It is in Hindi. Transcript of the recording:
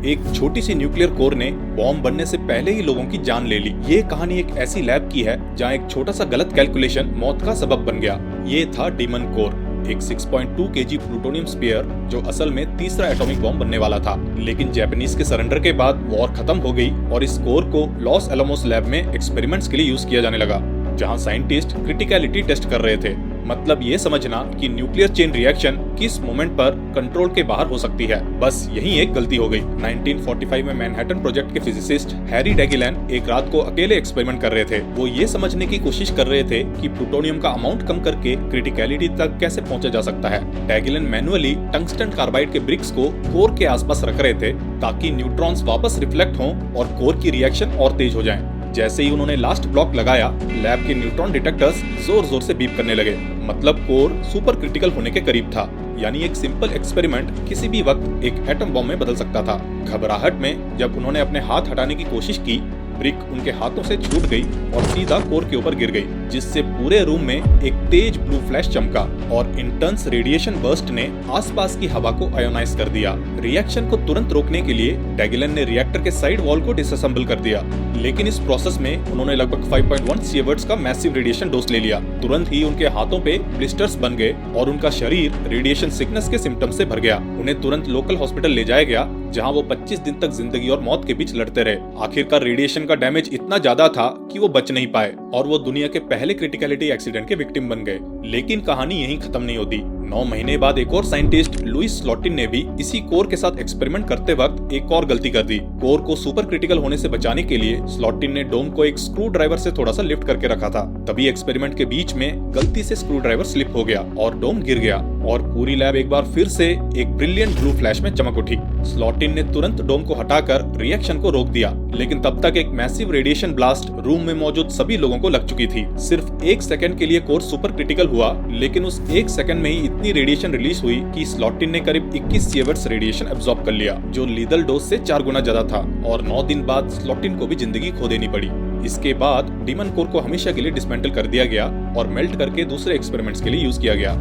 एक छोटी सी न्यूक्लियर कोर ने बॉम्ब बनने से पहले ही लोगों की जान ले ली। ये कहानी एक ऐसी लैब की है जहाँ एक छोटा सा गलत कैलकुलेशन मौत का सबब बन गया। ये था डीमन कोर, एक 6.2 केजी प्लूटोनियम स्पीयर जो असल में तीसरा एटॉमिक बॉम्ब बनने वाला था। लेकिन जापानीज के सरेंडर के बाद वॉर खत्म हो गई और इस कोर को लॉस एलमोस लैब में एक्सपेरिमेंट्स के लिए यूज किया जाने लगा, जहां साइंटिस्ट क्रिटिकलिटी टेस्ट कर रहे थे। मतलब ये समझना कि न्यूक्लियर चेन रिएक्शन किस मोमेंट पर कंट्रोल के बाहर हो सकती है। बस यही एक गलती हो गई। 1945 में मैनहट्टन प्रोजेक्ट के फिजिसिस्ट हैरी डेगिलन एक रात को अकेले एक्सपेरिमेंट कर रहे थे। वो ये समझने की कोशिश कर रहे थे कि प्लूटोनियम का अमाउंट कम करके क्रिटिकलिटी तक कैसे पहुंचा जा सकता है। डेगिलन मैनुअली टंगस्टन कार्बाइड के ब्रिक्स को कोर के आसपास रख रहे थे ताकि न्यूट्रॉन्स वापस रिफ्लेक्ट हों और कोर की रिएक्शन और तेज हो जाए। जैसे ही उन्होंने लास्ट ब्लॉक लगाया, लैब के न्यूट्रॉन डिटेक्टर्स जोर जोर से बीप करने लगे। मतलब कोर सुपर क्रिटिकल होने के करीब था। यानी एक सिंपल एक्सपेरिमेंट किसी भी वक्त एक एटम बॉम्ब में बदल सकता था। घबराहट में जब उन्होंने अपने हाथ हटाने की कोशिश की, ब्रिक उनके हाथों से छूट गई और सीधा कोर के ऊपर गिर गई, जिससे पूरे रूम में एक तेज ब्लू फ्लैश चमका और इंटेंस रेडिएशन बर्स्ट ने आसपास की हवा को आयोनाइज कर दिया। रिएक्शन को तुरंत रोकने के लिए डेगिलन ने रिएक्टर के साइड वॉल को डिसअसेंबल कर दिया, लेकिन इस प्रोसेस में उन्होंने लगभग 5.1 सीवर्ट्स का मैसिव रेडिएशन डोज ले लिया। तुरंत ही उनके हाथों पे ब्लिस्टर्स बन गए और उनका शरीर रेडिएशन सिकनेस के सिम्टम्स से भर गया। उन्हें तुरंत लोकल हॉस्पिटल ले जाया गया, जहां वो 25 दिन तक जिंदगी और मौत के बीच लड़ते रहे। आखिरकार रेडिएशन का डैमेज इतना ज्यादा था कि वो बच नहीं पाए और वो दुनिया के पहले क्रिटिकलिटी एक्सीडेंट के विक्टिम बन गए। लेकिन कहानी यहीं खत्म नहीं होती। 9 महीने बाद एक और साइंटिस्ट लुइस स्लॉटिन ने भी इसी कोर के साथ एक्सपेरिमेंट करते वक्त एक और गलती कर दी। कोर को सुपर क्रिटिकल होने से बचाने के लिए स्लॉटिन ने डोम को एक स्क्रू ड्राइवर से थोड़ा सा लिफ्ट करके रखा था। तभी एक्सपेरिमेंट के बीच में गलती से स्क्रू ड्राइवर स्लिप हो गया और डोम गिर गया और पूरी लैब एक बार फिर से एक ब्रिलियंट ब्लू फ्लैश में चमक उठी। स्लॉटिन ने तुरंत डोम को हटाकर रिएक्शन को रोक दिया, लेकिन तब तक एक मैसिव रेडिएशन ब्लास्ट रूम में मौजूद सभी लोगों को लग चुकी थी। सिर्फ 1 सेकंड के लिए कोर सुपर क्रिटिकल हुआ, लेकिन उस 1 सेकंड में ही इतनी रेडिएशन रिलीज हुई कि स्लॉटिन ने करीब 21 सीवर्ट्स रेडिएशन एब्जॉर्ब कर लिया, जो लीदल डोज से 4 गुना ज्यादा था। और 9 दिन बाद स्लॉटिन को भी जिंदगी खो देनी पड़ी। इसके बाद डीमन कोर को हमेशा के लिए डिसमेंटल कर दिया गया और मेल्ट करके दूसरे एक्सपेरिमेंट्स के लिए यूज किया गया।